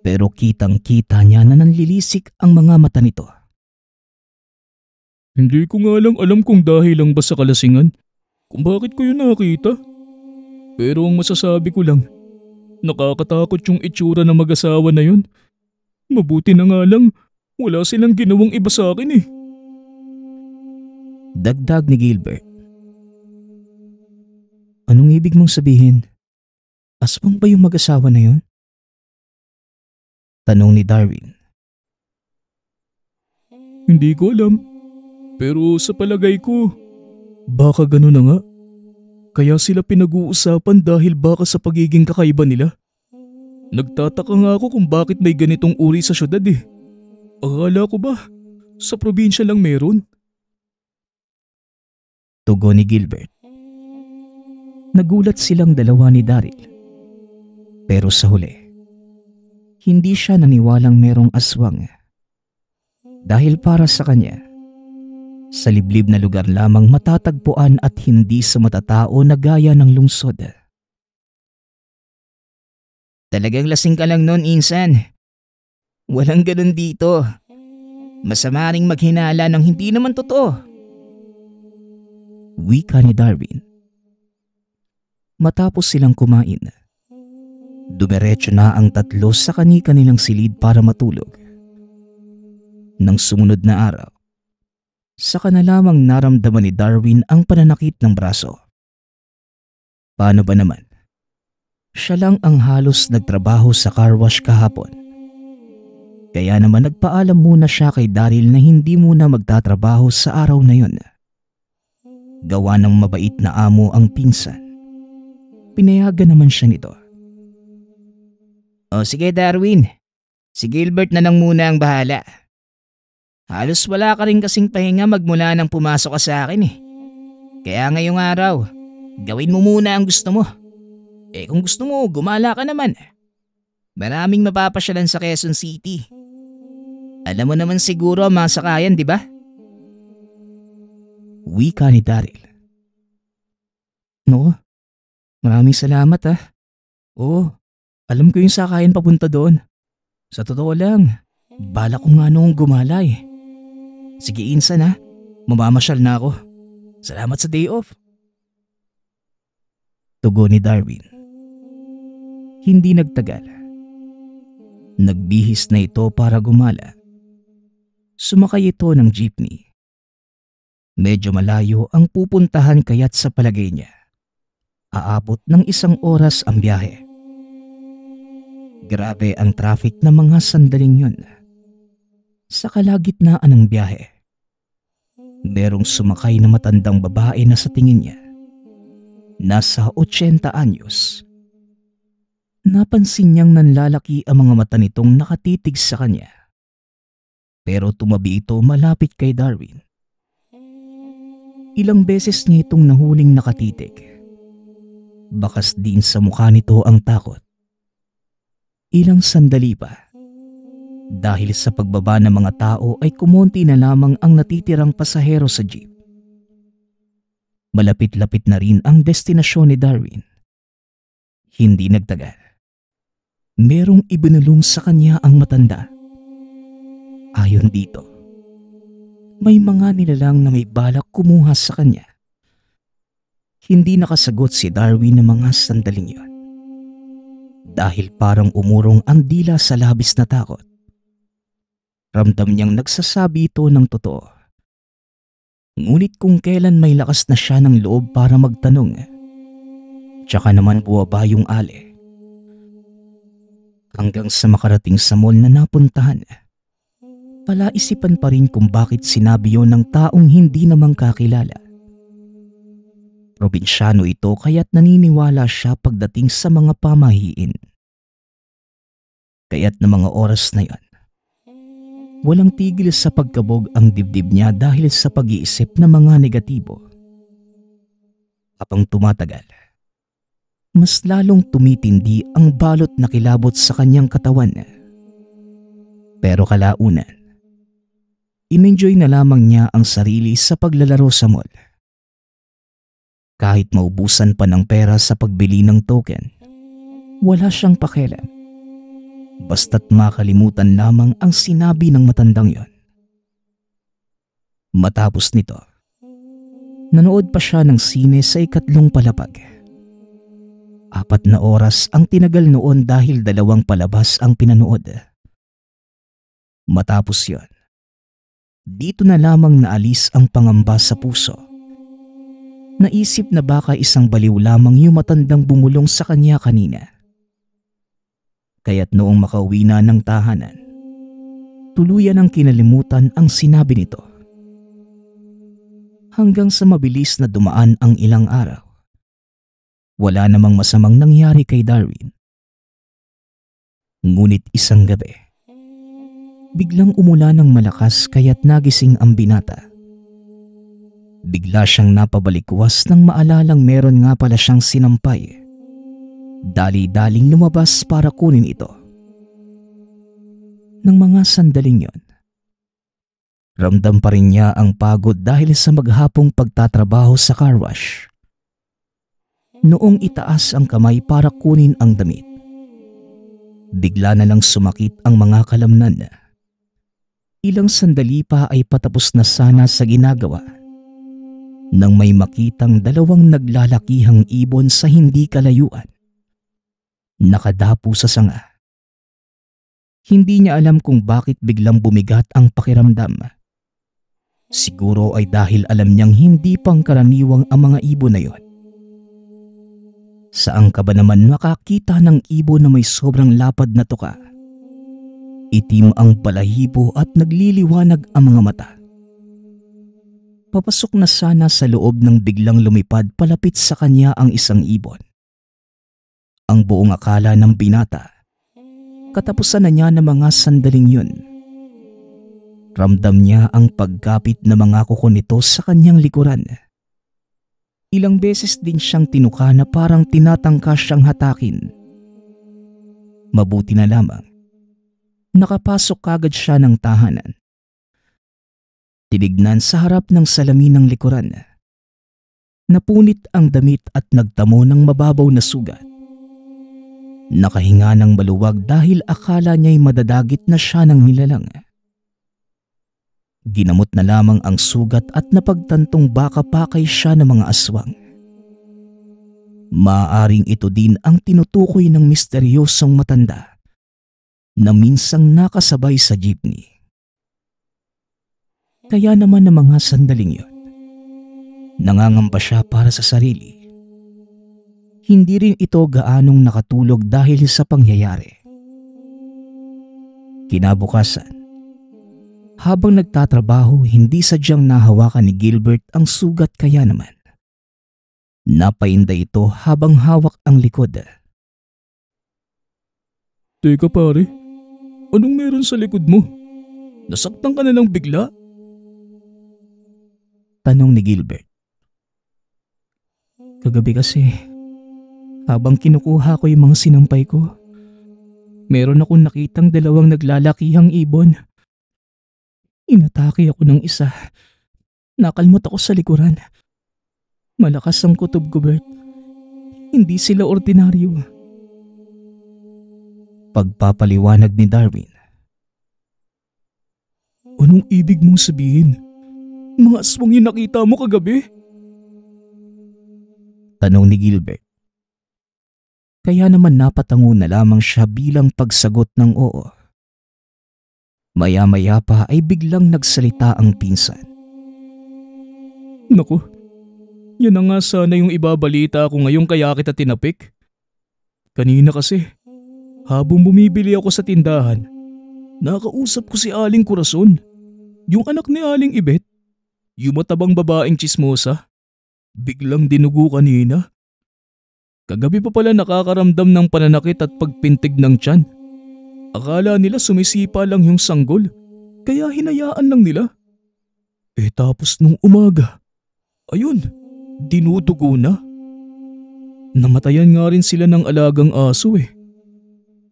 Pero kitang-kita niya na nanlilisik ang mga mata nito. Hindi ko nga lang alam kung dahil lang ba sa kalasingan kung bakit ko yun nakita. Pero ang masasabi ko lang, nakakatakot yung itsura ng mag-asawa na yun. Mabuti na nga lang, wala silang ginawang iba sa akin eh. Dagdag ni Gilbert. Anong ibig mong sabihin? Aswang ba yung mag-asawa na yun? Tanong ni Darwin. Hindi ko alam. Pero sa palagay ko, baka gano'n na nga. Kaya sila pinag-uusapan dahil baka sa pagiging kakaiba nila. Nagtataka nga ako kung bakit may ganitong uri sa syudad eh. Akala ko ba, sa probinsya lang meron? Tugon ni Gilbert. Nagulat silang dalawa ni Daryl. Pero sa huli, hindi siya naniwalang merong aswang. Dahil para sa kanya, sa liblib na lugar lamang matatagpuan at hindi sa matatao na gaya ng lungsod. Talagang lasing ka lang noon, Insan. Walang ganun dito. Masama ring maghinala ng hindi naman totoo. Wika ni Darwin. Matapos silang kumain, dumiretso na ang tatlo sa kani-kanilang silid para matulog. Nang sumunod na araw, saka na lamang naramdaman ni Darwin ang pananakit ng braso. Paano ba naman? Siya lang ang halos nagtrabaho sa car wash kahapon. Kaya naman nagpaalam muna siya kay Daryl na hindi muna magtatrabaho sa araw na yun. Gawa ng mabait na amo ang pinsan. Pinayagan naman siya nito. O sige Darwin, si Gilbert na lang muna ang bahala. Halos wala ka rin kasing pahinga magmula nang pumasok ka sa akin eh. Kaya ngayong araw, gawin mo muna ang gusto mo. Kung gusto mo, gumala ka naman. Maraming mapapasyalan sa Quezon City. Alam mo naman siguro ang mga sakayan, di ba? Wika ni Daryl. No, maraming salamat ah. Oo, alam ko yung sakayan papunta doon. Sa totoo lang, bala ko nga noong gumala eh. Sige Insan ha, mamamasyal na ako. Salamat sa day off. Tugon ni Darwin. Hindi nagtagal. Nagbihis na ito para gumala. Sumakay ito ng jeepney. Medyo malayo ang pupuntahan kaya't sa palagay niya, aabot ng 1 oras ang biyahe. Grabe ang traffic ng mga sandaling yun. Sa kalagitnaan ng biyahe, merong sumakay na matandang babae na sa tingin niya, nasa 80 anyos. Napansin niyang nanlalaki ang mga mata nitong nakatitig sa kanya. Pero tumabi ito malapit kay Darwin. Ilang beses niya itong nahuling nakatitig. Bakas din sa mukha nito ang takot. Ilang sandali pa, dahil sa pagbaba ng mga tao ay kumonti na lamang ang natitirang pasahero sa jeep. Malapit-lapit na rin ang destinasyon ni Darwin. Hindi nagtagal. Merong ibinulong sa kanya ang matanda. Ayon dito, may mga nilalang na may balak kumuha sa kanya. Hindi nakasagot si Darwin ng mga sandaling yun. Dahil parang umurong ang dila sa labis na takot. Ramdam niyang nagsasabi ito ng totoo. Ngunit kung kailan may lakas na siya ng loob para magtanong, tsaka naman buwaba yung ale. Hanggang sa makarating sa mall na napuntahan Palaisipan pa rin kung bakit sinabi yon ng taong hindi namang kakilala. Probinsyano ito kaya't naniniwala siya pagdating sa mga pamahiin. Kaya't na mga oras na yon, walang tigil sa pagkabog ang dibdib niya dahil sa pag-iisip ng mga negatibo. Habang tumatagal, mas lalong tumitindi ang balot na kilabot sa kanyang katawan. Pero kalaunan, in-enjoy na lamang niya ang sarili sa paglalaro sa mall. Kahit maubusan pa ng pera sa pagbili ng token, wala siyang pakialam. Basta't makalimutan lamang ang sinabi ng matandang yon. Matapos nito, nanood pa siya ng sine sa ikatlong palapag. 4 na oras ang tinagal noon dahil 2 palabas ang pinanood. Matapos yon, dito na lamang naalis ang pangamba sa puso. Naisip na baka isang baliw lamang yung matandang bumulong sa kanya kanina. Kaya't noong makauwi na ng tahanan, tuluyan ang kinalimutan ang sinabi nito. Hanggang sa mabilis na dumaan ang ilang araw, wala namang masamang nangyari kay Darwin. Ngunit isang gabi, biglang umulan ng malakas kaya't nagising ang binata. Bigla siyang napabalikwas nang maalalang meron nga pala siyang sinampay. Dali-daling lumabas para kunin ito. Nang mga sandaling yon, ramdam pa rin niya ang pagod dahil sa maghapong pagtatrabaho sa car wash. Noong itaas ang kamay para kunin ang damit, bigla na lang sumakit ang mga kalamnan. Ilang sandali pa ay patapos na sana sa ginagawa nang may makitang 2 naglalakihang ibon sa hindi kalayuan. Nakadapo sa sanga. Hindi niya alam kung bakit biglang bumigat ang pakiramdam. Siguro ay dahil alam niyang hindi pangkaraniwang ang mga ibon na yon. Saan ka ba naman makakita ng ibon na may sobrang lapad na tuka? Itim ang balahibo at nagliliwanag ang mga mata. Papasok na sana sa loob nang biglang lumipad palapit sa kanya ang isang ibon. Ang buong akala ng binata, katapusan na niya ng mga sandaling yun. Ramdam niya ang pagkapit na mga kuko nito sa kanyang likuran. Ilang beses din siyang tinuka na parang tinatangka siyang hatakin. Mabuti na lamang, nakapasok kagad siya ng tahanan. Tinignan sa harap ng salamin ng likuran. Napunit ang damit at nagtamo ng mababaw na sugat. Nakahinga ng maluwag dahil akala niya'y madadagit na siya ng nilalang. Ginamot na lamang ang sugat at napagtantong baka pakay siya ng mga aswang. Maaaring ito din ang tinutukoy ng misteryosong matanda na minsang nakasabay sa jeepney. Kaya naman ng mga sandaling yon, nangangamba siya para sa sarili. Hindi rin ito gaanong nakatulog dahil sa pangyayari. Kinabukasan, habang nagtatrabaho, hindi sadyang nahawakan ni Gilbert ang sugat kaya naman. Napainda ito habang hawak ang likod. Teka pare, anong meron sa likod mo? Nasaktan ka na lang bigla? Tanong ni Gilbert. Kagabi kasi, habang kinukuha ko yung mga sinampay ko, meron akong nakitang 2 naglalakihang ibon. Inatake ako ng isa. Nakalmot ako sa likuran. Malakas ang kutob ko, Bert. Hindi sila ordinaryo. Pagpapaliwanag ni Darwin. Anong ibig mong sabihin? Mga aswang yung nakita mo kagabi? Tanong ni Gilbert. Kaya naman napatango na lamang siya bilang pagsagot ng oo. Maya-maya pa ay biglang nagsalita ang pinsan. Naku, yan na nga sana yung ibabalita ko ngayon kaya kita tinapik. Kanina kasi, habang bumibili ako sa tindahan, Nakausap ko si Aling Corazon, yung anak ni Aling Ibet, yung matabang babaeng tsismosa. Biglang dinugo kanina. Kagabi pa pala nakakaramdam ng pananakit at pagpintig ng tiyan. Akala nila sumisipa lang yung sanggol, kaya hinayaan lang nila. Tapos nung umaga, ayun, dinudugo na. Namatayan nga rin sila ng alagang aso eh.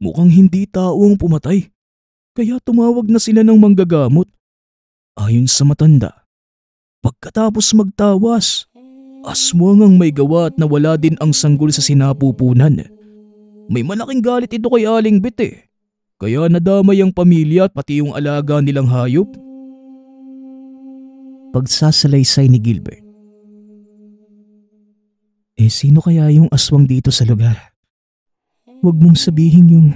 Mukhang hindi tao ang pumatay, kaya tumawag na sila ng manggagamot. Ayon sa matanda, pagkatapos magtawas, aswang ang may gawa at nawala din ang sanggol sa sinapupunan. May malaking galit ito kay Aling Bet eh, kaya nadamay ang pamilya at pati yung alaga nilang hayop. Pagsasalaysay ni Gilbert. Sino kaya yung aswang dito sa lugar? Huwag mong sabihin yung…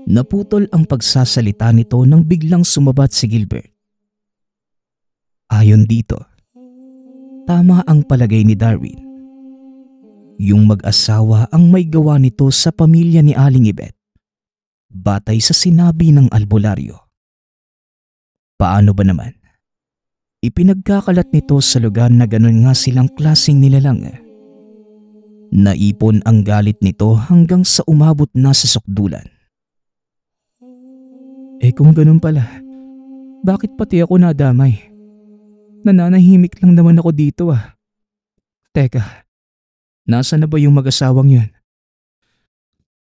Naputol ang pagsasalita nito nang biglang sumabat si Gilbert. Ayon dito, tama ang palagay ni Darwin. Yung mag-asawa ang may gawa nito sa pamilya ni Aling Ibet, batay sa sinabi ng albularyo. Paano ba naman? Ipinagkakalat nito sa lugar na ganun nga silang klaseng nilalang. Naipon ang galit nito hanggang sa umabot na sa sukdulan. Kung ganun pala, bakit pati ako nadamay? Nananahimik lang naman ako dito ah. Teka, nasa na ba yung mag-asawang yun?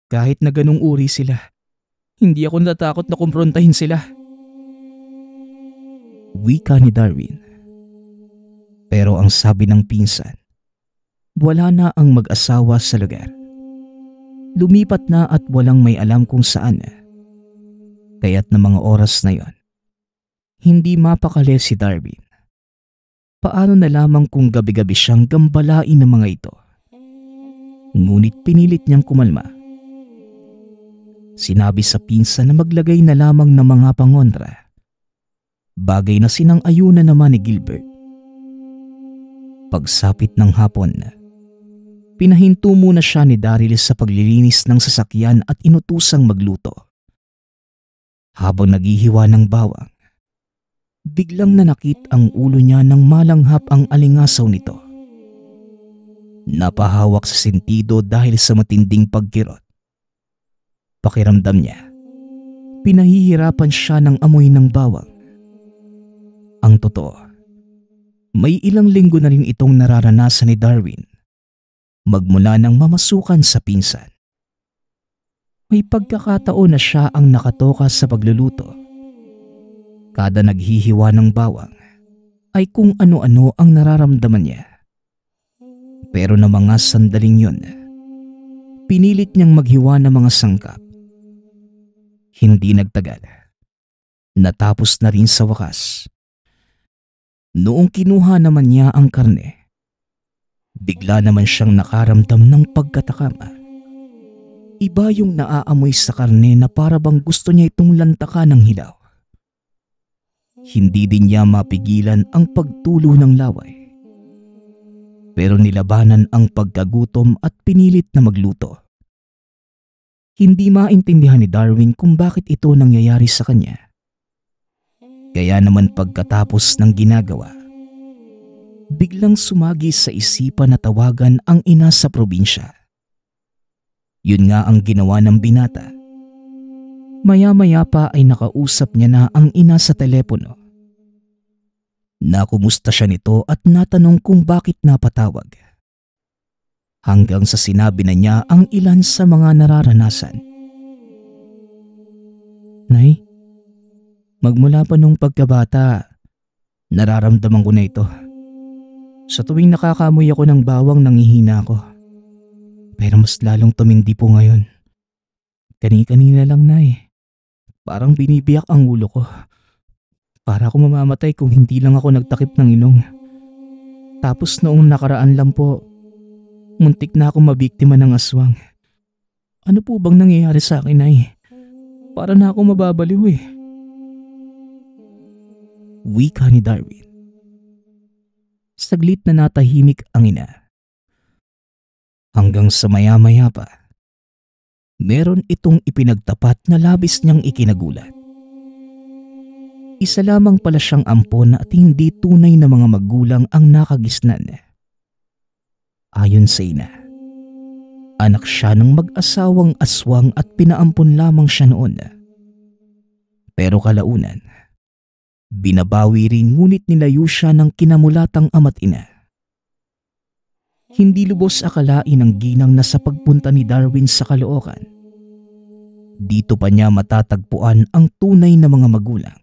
Kahit na ganung uri sila, hindi ako natatakot na kumprontahin sila. Wika ni Darwin. Pero ang sabi ng pinsan, wala na ang mag-asawa sa lugar. Lumipat na at walang may alam kung saan. Kaya't na mga oras na yon, hindi mapakali si Darwin. Paano na lamang kung gabi-gabi siyang gambalain ng mga ito? Ngunit pinilit niyang kumalma. Sinabi sa pinsan na maglagay na lamang ng mga pangontra. Bagay na sinang-ayunan naman ni Gilbert. Pagsapit ng hapon, pinahinto muna siya ni Daryl sa paglilinis ng sasakyan at inutusang magluto. Habang naghihiwa ng bawang, biglang nanakit ang ulo niya nang malanghap ang alingasaw nito. Napahawak sa sentido dahil sa matinding pagkirot. Pakiramdam niya, pinahihirapan siya ng amoy ng bawang. Ang totoo, may ilang linggo na rin itong nararanasan ni Darwin magmula nang mamasukan sa pinsan. May pagkakataon na siya ang nakatoka sa pagluluto. Kada naghihiwa ng bawang ay kung ano-ano ang nararamdaman niya. Pero na mga sandaling yun, pinilit niyang maghiwa ng mga sangkap. Hindi nagtagal. Natapos na rin sa wakas. Noong kinuha naman niya ang karne, bigla naman siyang nakaramdam ng pagkatakama. Iba yung naaamoy sa karne na para bang gusto niya itong lantakan ng hilaw. Hindi din niya mapigilan ang pagtulo ng laway. Pero nilabanan ang pagkagutom at pinilit na magluto. Hindi maintindihan ni Darwin kung bakit ito nangyayari sa kanya. Kaya naman pagkatapos ng ginagawa, biglang sumagi sa isipan na tawagan ang ina sa probinsya. Yun nga ang ginawa ng binata. Maya-maya pa ay nakausap niya na ang ina sa telepono. Nakumusta siya nito at natanong kung bakit napatawag. Hanggang sa sinabi na niya ang ilan sa mga nararanasan. Nay, magmula pa nung pagkabata, nararamdaman ko na ito. Sa tuwing nakakamoy ako ng bawang nangihina ako. Pero mas lalong tumindi po ngayon. Kani-kanina lang na eh. Parang binibiyak ang ulo ko. Para ako mamamatay kung hindi lang ako nagtakip ng ilong. Tapos noong nakaraan lang po, muntik na akong mabiktima ng aswang. Ano po bang nangyayari sa akin ay? Para na ako mababaliw eh. Wika ni Darwin. Saglit na natahimik ang ina. Hanggang sa maya-maya pa, Meron itong ipinagtapat na labis niyang ikinagulat. Isa lamang pala siyang ampon at hindi tunay na mga magulang ang nakagisnan. Ayon sa ina, anak siya ng mag-asawang aswang at pinaampon lamang siya noon. Pero kalaunan, binabawi rin ngunit nilayo siya ng kinamulatang ama't ina. Hindi lubos akalain ng ginang na sa pagpunta ni Darwin sa Caloocan, dito pa niya matatagpuan ang tunay na mga magulang.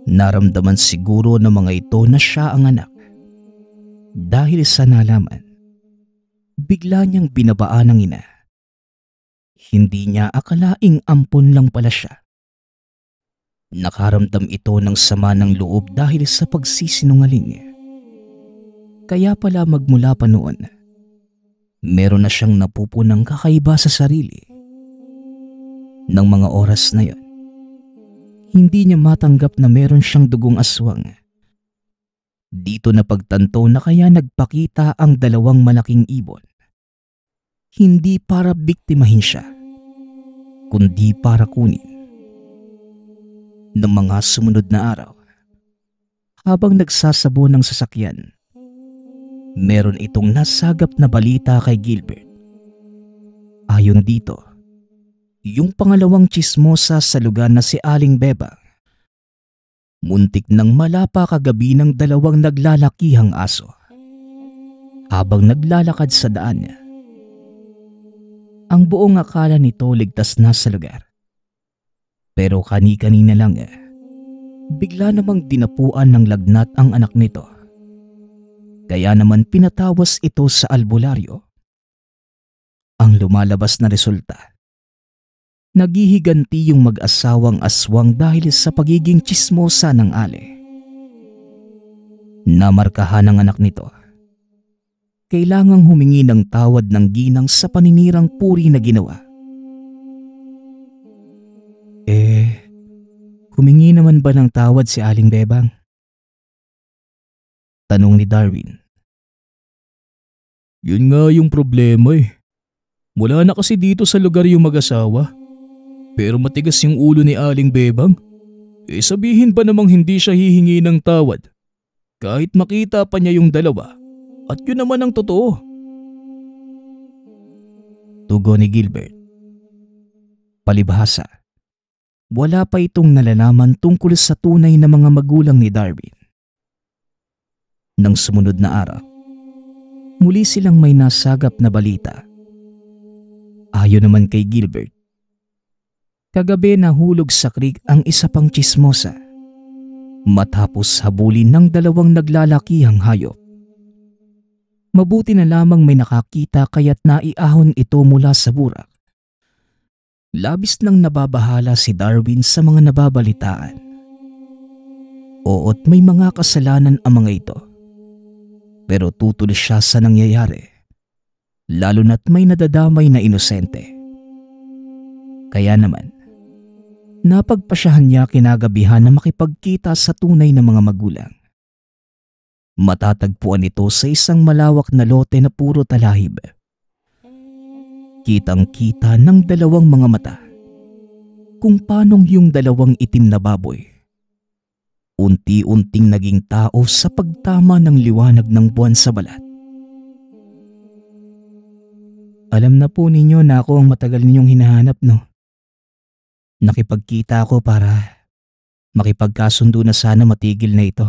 Naramdaman siguro ng mga ito na siya ang anak. Dahil sa nalaman, bigla niyang binabaan ng ina. Hindi niya akalaing ampon lang pala siya. Nakaramdam ito ng sama ng loob dahil sa pagsisinungaling. Kaya pala magmula pa noon, meron na siyang napupunang kakaiba sa sarili. Nang mga oras na yon, hindi niya matanggap na meron siyang dugong aswang. Dito na pagtanto na kaya nagpakita ang dalawang malaking ibon. Hindi para biktimahin siya, kundi para kunin. Ng mga sumunod na araw, habang nagsasabo ng sasakyan, meron itong nasagap na balita kay Gilbert. Ayon dito, yung pangalawang tsismosa sa lugar na si Aling Bebang, muntik nang malapa kagabi ng dalawang naglalakihang aso. Habang naglalakad sa daan niya, ang buong akala nito ligtas na sa lugar. Pero kani-kanina lang bigla namang dinapuan ng lagnat ang anak nito. Kaya naman pinatawas ito sa albularyo. Ang lumalabas na resulta, naghihiganti yung mag-asawang aswang dahil sa pagiging tsismosa ng ale. Namarkahan ng anak nito. Kailangang humingi ng tawad ng ginang sa paninirang puri na ginawa. Humingi naman ba ng tawad si Aling Bebang? Tanong ni Darwin. Yun nga yung problema eh. Wala na kasi dito sa lugar yung mag-asawa. Pero matigas yung ulo ni Aling Bebang. Sabihin ba namang hindi siya hihingi ng tawad? Kahit makita pa niya yung dalawa. At yun naman ang totoo. Tugon ni Gilbert. Palibhasa, wala pa itong nalalaman tungkol sa tunay na mga magulang ni Darwin. Nang sumunod na araw, muli silang may nasagap na balita. Ayon naman kay Gilbert, kagabi nahulog sa creek ang isa pang tsismosa matapos habulin ng dalawang naglalakihang hayop. Mabuti na lamang may nakakita kaya't naiahon ito mula sa burak. Labis nang nababahala si Darwin sa mga nababalitaan. Oo't may mga kasalanan ang mga ito. Pero tutuloy siya sa nangyayari, lalo na't may nadadamay na inosente. Kaya naman, napagpasyahan niya kinagabihan na makipagkita sa tunay na mga magulang. Matatagpuan ito sa isang malawak na lote na puro talahib. Kitang-kita ng dalawang mga mata kung paanong yung dalawang itim na baboy unti-unting naging tao sa pagtama ng liwanag ng buwan sa balat. Alam na po ninyo na ako ang matagal ninyong hinahanap, no? Nakipagkita ako para makipagkasundo na sana matigil na ito.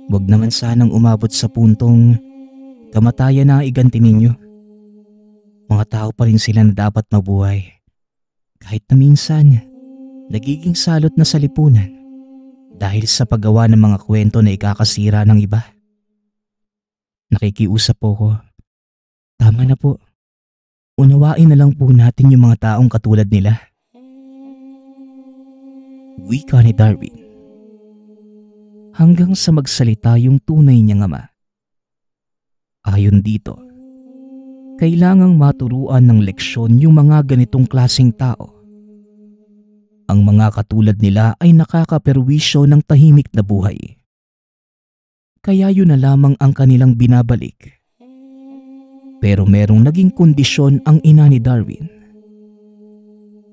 Huwag naman sanang umabot sa puntong kamatayan na iganti ninyo. Mga tao pa rin sila na dapat mabuhay. Kahit na minsan, nagiging salot na sa lipunan dahil sa paggawa ng mga kwento na ikakasira ng iba. Nakikiusap po ko. Tama na po. Unawain na lang po natin yung mga taong katulad nila. Wika ni Darwin. Hanggang sa magsalita yung tunay niyang ama. Ayon dito, kailangang maturuan ng leksyon yung mga ganitong klaseng tao. Ang mga katulad nila ay nakakaperwisyo ng tahimik na buhay. Kaya yun na lamang ang kanilang binabalik. Pero merong naging kondisyon ang ina ni Darwin.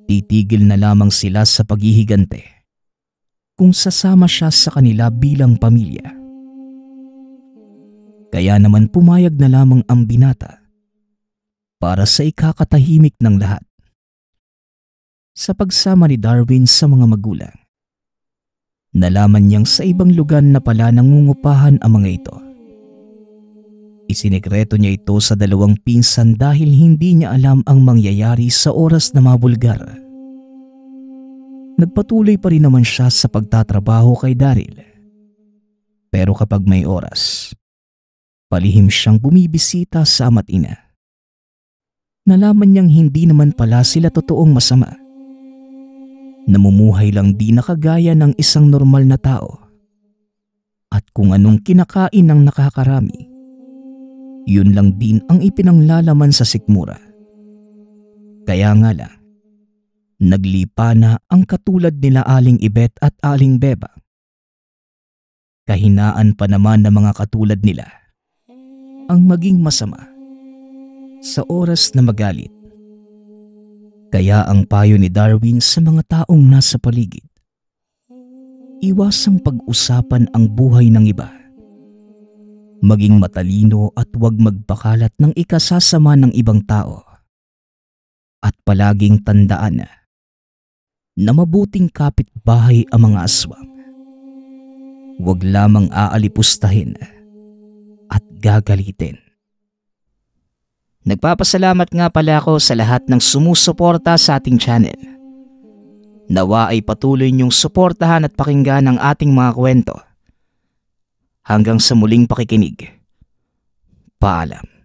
Titigil na lamang sila sa paghihigante kung sasama siya sa kanila bilang pamilya. Kaya naman pumayag na lamang ang binata para sa ikakatahimik ng lahat. Sa pagsama ni Darwin sa mga magulang, nalaman niyang sa ibang lugar na pala nangungupahan ang mga ito. Isinekreto niya ito sa dalawang pinsan dahil hindi niya alam ang mangyayari sa oras na mabulgar. Nagpatuloy pa rin naman siya sa pagtatrabaho kay Daryl. Pero kapag may oras, palihim siyang bumibisita sa ama't ina. Nalaman niyang hindi naman pala sila totoong masama. Namumuhay lang di na kagaya ng isang normal na tao. At kung anong kinakain ng nakakarami, yun lang din ang ipinanglalaman sa sikmura. Kaya nga lang, naglipa na ang katulad nila Aling Ibet at Aling Beba. Kahinaan pa naman ng mga katulad nila ang maging masama sa oras na magalit. Kaya ang payo ni Darwin sa mga taong nasa paligid, iwasang pag-usapan ang buhay ng iba. Maging matalino at huwag magpakalat ng ikasasama ng ibang tao. At palaging tandaan na mabuting kapitbahay ang mga aswang. Huwag lamang aalipustahin at gagalitin. Nagpapasalamat nga pala ako sa lahat ng sumusuporta sa ating channel. Nawa ay patuloy niyong suportahan at pakinggan ang ating mga kwento. Hanggang sa muling pakikinig. Paalam.